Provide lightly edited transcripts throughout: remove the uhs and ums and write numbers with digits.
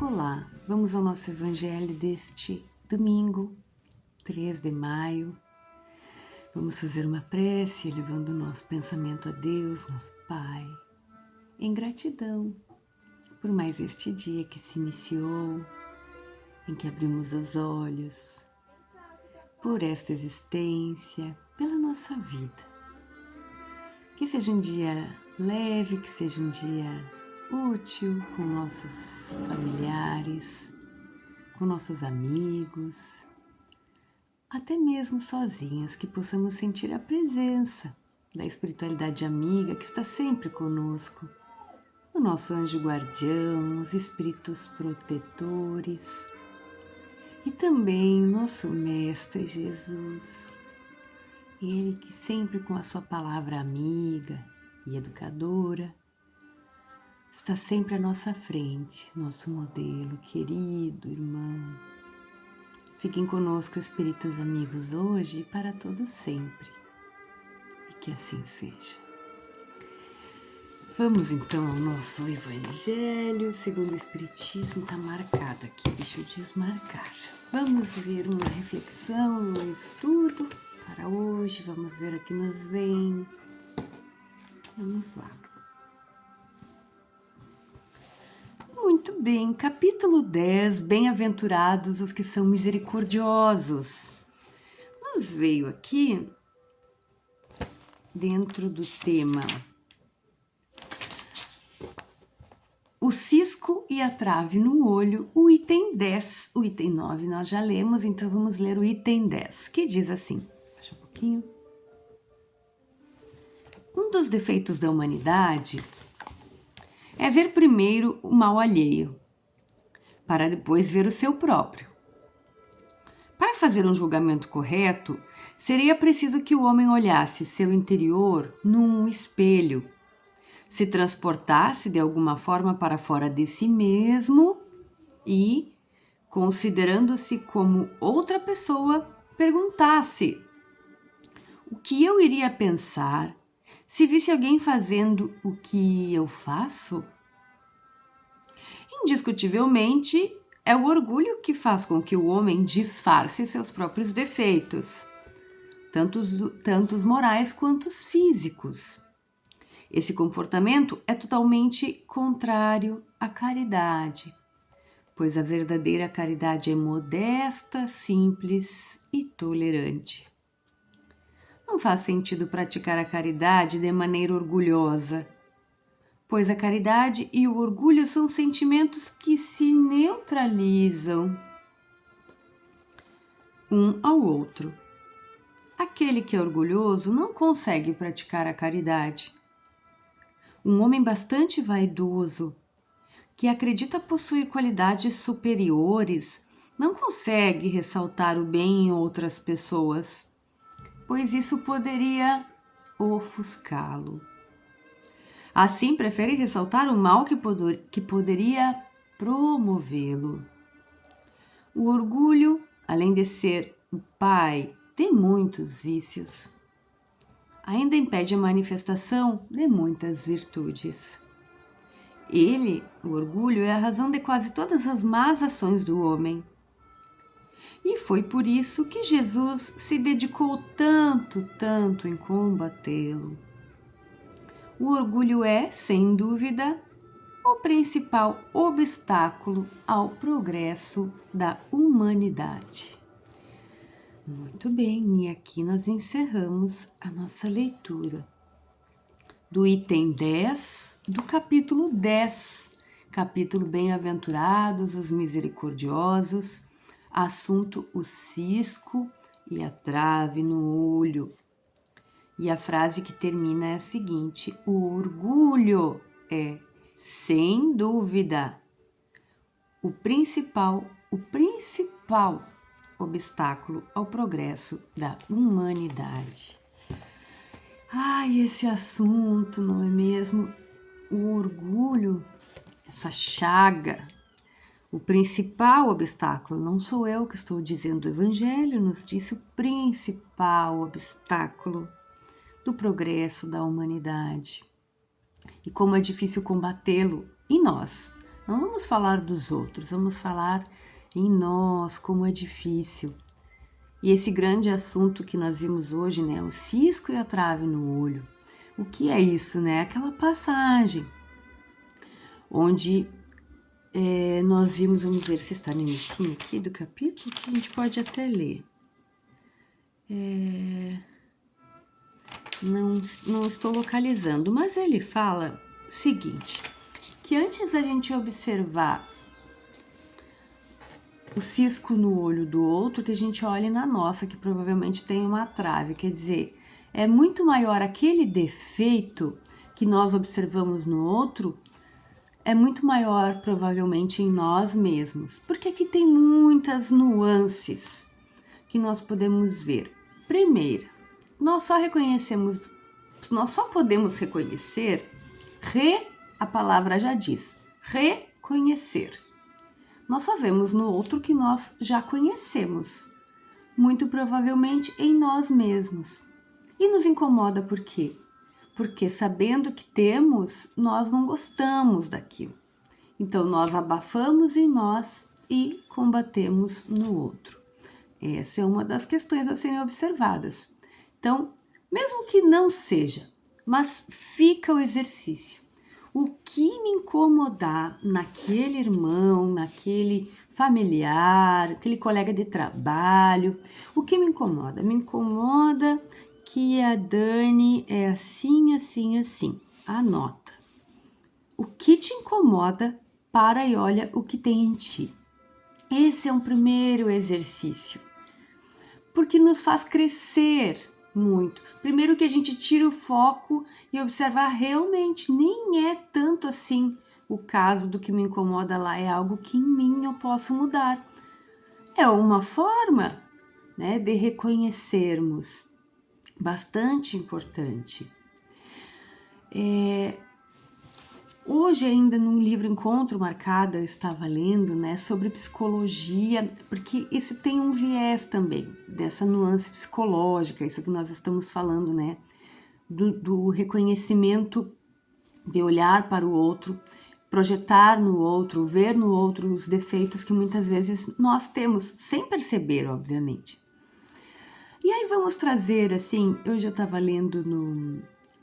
Olá, vamos ao nosso evangelho deste domingo, 3 de maio. Vamos fazer uma prece, elevando o nosso pensamento a Deus, nosso Pai, em gratidão por mais este dia que se iniciou, em que abrimos os olhos, por esta existência, pela nossa vida. Que seja um dia leve, que seja um dia útil com nossos familiares, com nossos amigos, até mesmo sozinhos, que possamos sentir a presença da espiritualidade amiga que está sempre conosco, o nosso anjo guardião, os espíritos protetores e também o nosso Mestre Jesus, ele que sempre com a sua palavra amiga e educadora está sempre à nossa frente, nosso modelo querido, irmão. Fiquem conosco, espíritos amigos, hoje e para todo sempre. E que assim seja. Vamos então ao nosso Evangelho segundo o Espiritismo, está marcado aqui, deixa eu desmarcar. Vamos ver uma reflexão, um estudo para hoje, vamos ver o que nos vem. Vamos lá. Muito bem, capítulo 10, bem-aventurados os que são misericordiosos. Nos veio aqui, dentro do tema, o cisco e a trave no olho, o item 10, o item 9 nós já lemos, então vamos ler o item 10, que diz assim, deixa um pouquinho. Um dos defeitos da humanidade é ver primeiro o mal alheio, para depois ver o seu próprio. Para fazer um julgamento correto, seria preciso que o homem olhasse seu interior num espelho, se transportasse de alguma forma para fora de si mesmo e, considerando-se como outra pessoa, perguntasse: o que eu iria pensar se visse alguém fazendo o que eu faço? Indiscutivelmente, é o orgulho que faz com que o homem disfarce seus próprios defeitos, tanto os morais quanto os físicos. Esse comportamento é totalmente contrário à caridade, pois a verdadeira caridade é modesta, simples e tolerante. Não faz sentido praticar a caridade de maneira orgulhosa, pois a caridade e o orgulho são sentimentos que se neutralizam um ao outro. Aquele que é orgulhoso não consegue praticar a caridade. Um homem bastante vaidoso, que acredita possuir qualidades superiores, não consegue ressaltar o bem em outras pessoas, pois isso poderia ofuscá-lo. Assim, prefere ressaltar o mal que poderia promovê-lo. O orgulho, além de ser o pai de muitos vícios, ainda impede a manifestação de muitas virtudes. Ele, o orgulho, é a razão de quase todas as más ações do homem. E foi por isso que Jesus se dedicou tanto em combatê-lo. O orgulho é, sem dúvida, o principal obstáculo ao progresso da humanidade. Muito bem, e aqui nós encerramos a nossa leitura do item 10 do capítulo 10, capítulo Bem-aventurados os misericordiosos, assunto o cisco e a trave no olho. E a frase que termina é a seguinte: o orgulho é, sem dúvida, o principal obstáculo ao progresso da humanidade. Ai, esse assunto, não é mesmo? O orgulho, essa chaga, o principal obstáculo, não sou eu que estou dizendo, o Evangelho nos disse o principal obstáculo do progresso da humanidade. E como é difícil combatê-lo em nós, Não vamos falar dos outros, vamos falar em nós, como é difícil. E esse grande assunto que nós vimos hoje, né, o cisco e a trave no olho. O que é isso, né? Aquela passagem onde nós vimos, vamos ver se está no início aqui do capítulo, que a gente pode até ler. Não estou localizando, mas ele fala o seguinte, que antes da gente observar o cisco no olho do outro, que a gente olhe na nossa, que provavelmente tem uma trave, quer dizer, é muito maior aquele defeito que nós observamos no outro, é muito maior provavelmente em nós mesmos, porque aqui tem muitas nuances que nós podemos ver. Primeiro, nós só podemos reconhecer, a palavra já diz, reconhecer. Nós só vemos no outro que nós já conhecemos, muito provavelmente em nós mesmos. E nos incomoda por quê? Porque sabendo que temos, nós não gostamos daquilo. Então nós abafamos em nós e combatemos no outro. Essa é uma das questões a serem observadas. Então, mesmo que não seja, mas fica o exercício. O que me incomodar naquele irmão, naquele familiar, aquele colega de trabalho, o que me incomoda? Me incomoda que a Dani é assim, assim, assim. Anota. O que te incomoda? Para e olha o que tem em ti. Esse é um primeiro exercício, porque nos faz crescer muito. Primeiro que a gente tira o foco e observar realmente nem é tanto assim o caso do que me incomoda lá, é algo que em mim eu posso mudar. É uma forma, né, de reconhecermos, bastante importante. Hoje ainda num livro Encontro Marcado eu estava lendo, né, sobre psicologia, porque isso tem um viés também, dessa nuance psicológica, isso que nós estamos falando, né, do reconhecimento, de olhar para o outro, projetar no outro, ver no outro os defeitos que muitas vezes nós temos, sem perceber, obviamente. E aí vamos trazer, assim, hoje eu estava lendo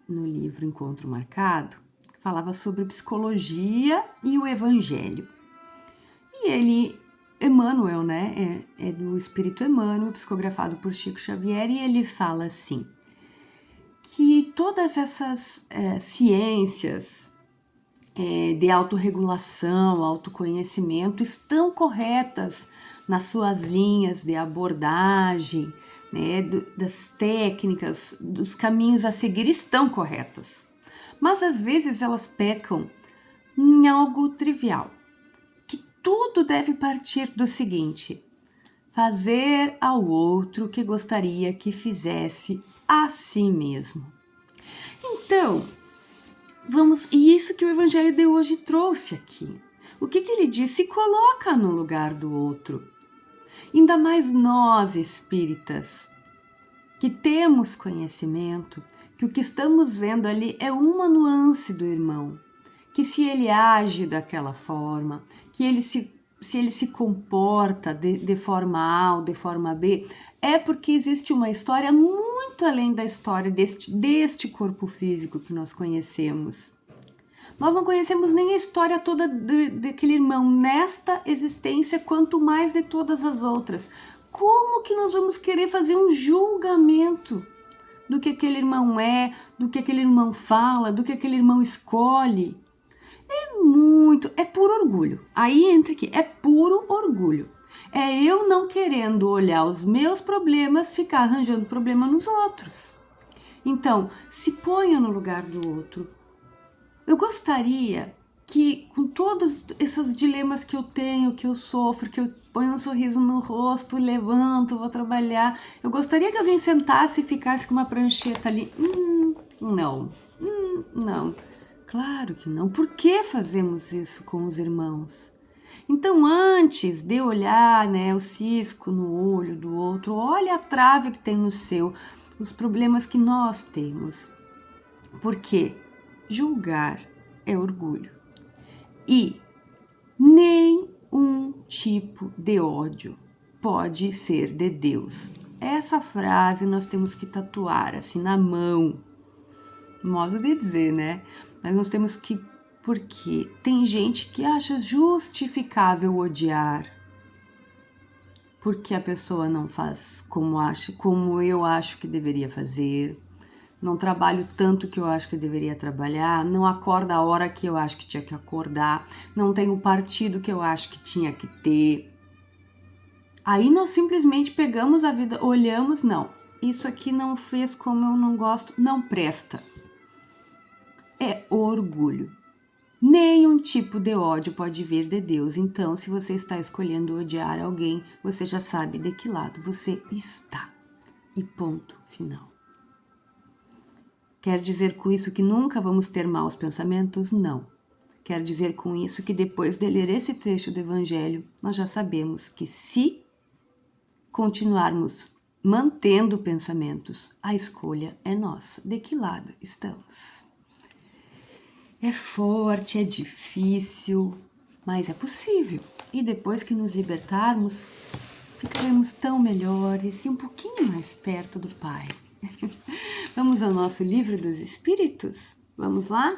no livro Encontro Marcado, falava sobre psicologia e o evangelho. E ele, Emmanuel, né, é do Espírito Emmanuel, psicografado por Chico Xavier, e ele fala assim, que todas essas ciências de autorregulação, autoconhecimento estão corretas nas suas linhas de abordagem, né, das técnicas, dos caminhos a seguir estão corretas. Mas às vezes elas pecam em algo trivial, que tudo deve partir do seguinte: fazer ao outro o que gostaria que fizesse a si mesmo. Então, e isso que o Evangelho de hoje trouxe aqui. O que ele diz? Se coloca no lugar do outro. Ainda mais nós, espíritas, que temos conhecimento, que o que estamos vendo ali é uma nuance do irmão, que se ele age daquela forma, que se ele se comporta de forma A ou de forma B, é porque existe uma história muito além da história deste corpo físico que nós conhecemos. Nós não conhecemos nem a história toda daquele irmão nesta existência, quanto mais de todas as outras. Como que nós vamos querer fazer um julgamento do que aquele irmão é, do que aquele irmão fala, do que aquele irmão escolhe? É puro orgulho. Aí entra aqui, é puro orgulho. É eu não querendo olhar os meus problemas, ficar arranjando problema nos outros. Então, se ponha no lugar do outro. Eu gostaria que, com todos esses dilemas que eu tenho, que eu sofro, que eu ponho um sorriso no rosto, levanto, vou trabalhar, eu gostaria que alguém sentasse e ficasse com uma prancheta ali. Não. Claro que não. Por que fazemos isso com os irmãos? Então, antes de olhar, né, o cisco no olho do outro, olha a trave que tem no seu, os problemas que nós temos. Por quê? Julgar é orgulho. E Nenhum tipo de ódio pode ser de Deus. Essa frase nós temos que tatuar assim na mão. Modo de dizer, né? Mas nós temos que... Porque tem gente que acha justificável odiar. Porque a pessoa não faz como eu acho que deveria fazer. Não trabalho tanto que eu acho que deveria trabalhar, não acorda a hora que eu acho que tinha que acordar, não tenho o partido que eu acho que tinha que ter. Aí nós simplesmente pegamos a vida, olhamos, não, isso aqui não fez como eu não gosto, não presta. É orgulho. Nenhum tipo de ódio pode vir de Deus. Então, se você está escolhendo odiar alguém, você já sabe de que lado você está. E ponto final. Quer dizer com isso que nunca vamos ter maus pensamentos? Não. Quer dizer com isso que depois de ler esse trecho do Evangelho, nós já sabemos que se continuarmos mantendo pensamentos, a escolha é nossa. De que lado estamos? É forte, é difícil, mas é possível. E depois que nos libertarmos, ficaremos tão melhores e um pouquinho mais perto do Pai. Vamos ao nosso livro dos Espíritos? Vamos lá?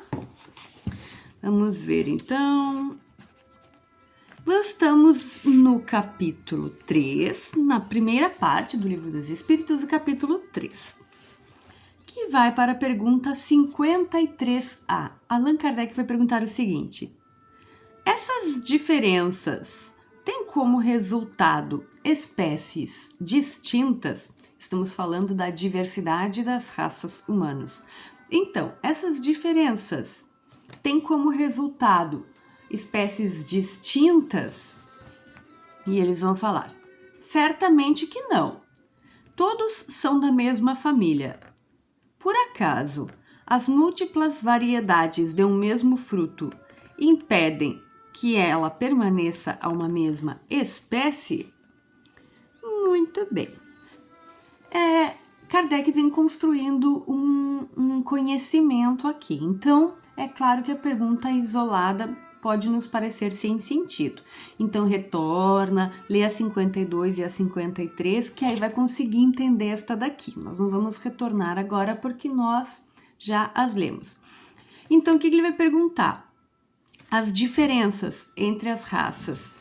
Vamos ver então. Estamos no capítulo 3, na primeira parte do livro dos Espíritos, o capítulo 3, que vai para a pergunta 53A. Allan Kardec vai perguntar o seguinte: essas diferenças têm como resultado espécies distintas? Estamos falando da diversidade das raças humanas. Então, essas diferenças têm como resultado espécies distintas? E eles vão falar: certamente que não. Todos são da mesma família. Por acaso, as múltiplas variedades de um mesmo fruto impedem que ela permaneça a uma mesma espécie? Muito bem. Kardec vem construindo um conhecimento aqui. Então, é claro que a pergunta isolada pode nos parecer sem sentido. Então, retorna, lê a 52 e a 53, que aí vai conseguir entender esta daqui. Nós não vamos retornar agora porque nós já as lemos. Então, o que ele vai perguntar? As diferenças entre as raças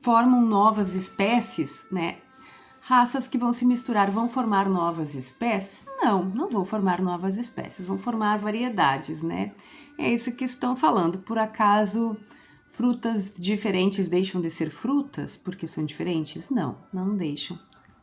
formam novas espécies, né? Raças que vão se misturar vão formar novas espécies? Não, não vão formar novas espécies, vão formar variedades, né? É isso que estão falando. Por acaso, frutas diferentes deixam de ser frutas porque são diferentes? Não, não deixam.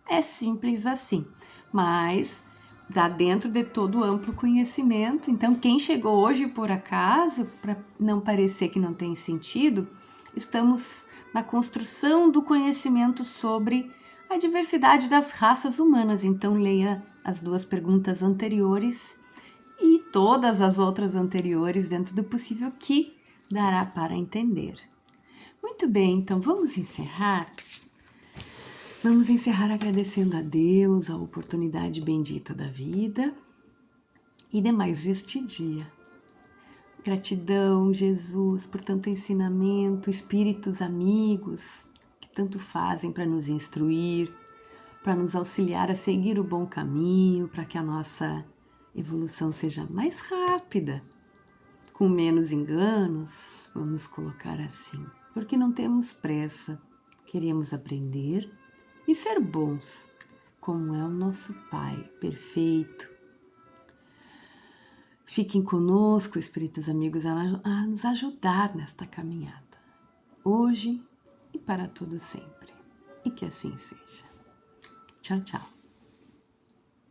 É simples assim. Mas dá dentro de todo o amplo conhecimento. Então, quem chegou hoje por acaso, para não parecer que não tem sentido, estamos na construção do conhecimento sobre a diversidade das raças humanas. Então, leia as duas perguntas anteriores e todas as outras anteriores dentro do possível, que dará para entender. Muito bem, então vamos encerrar. Vamos encerrar agradecendo a Deus a oportunidade bendita da vida e de mais este dia. Gratidão, Jesus, por tanto ensinamento, espíritos amigos que tanto fazem para nos instruir, para nos auxiliar a seguir o bom caminho, para que a nossa evolução seja mais rápida, com menos enganos, vamos colocar assim, porque não temos pressa, queremos aprender e ser bons, como é o nosso Pai perfeito. Fiquem conosco, espíritos amigos, a nos ajudar nesta caminhada, hoje e para todo sempre. E que assim seja. Tchau, tchau.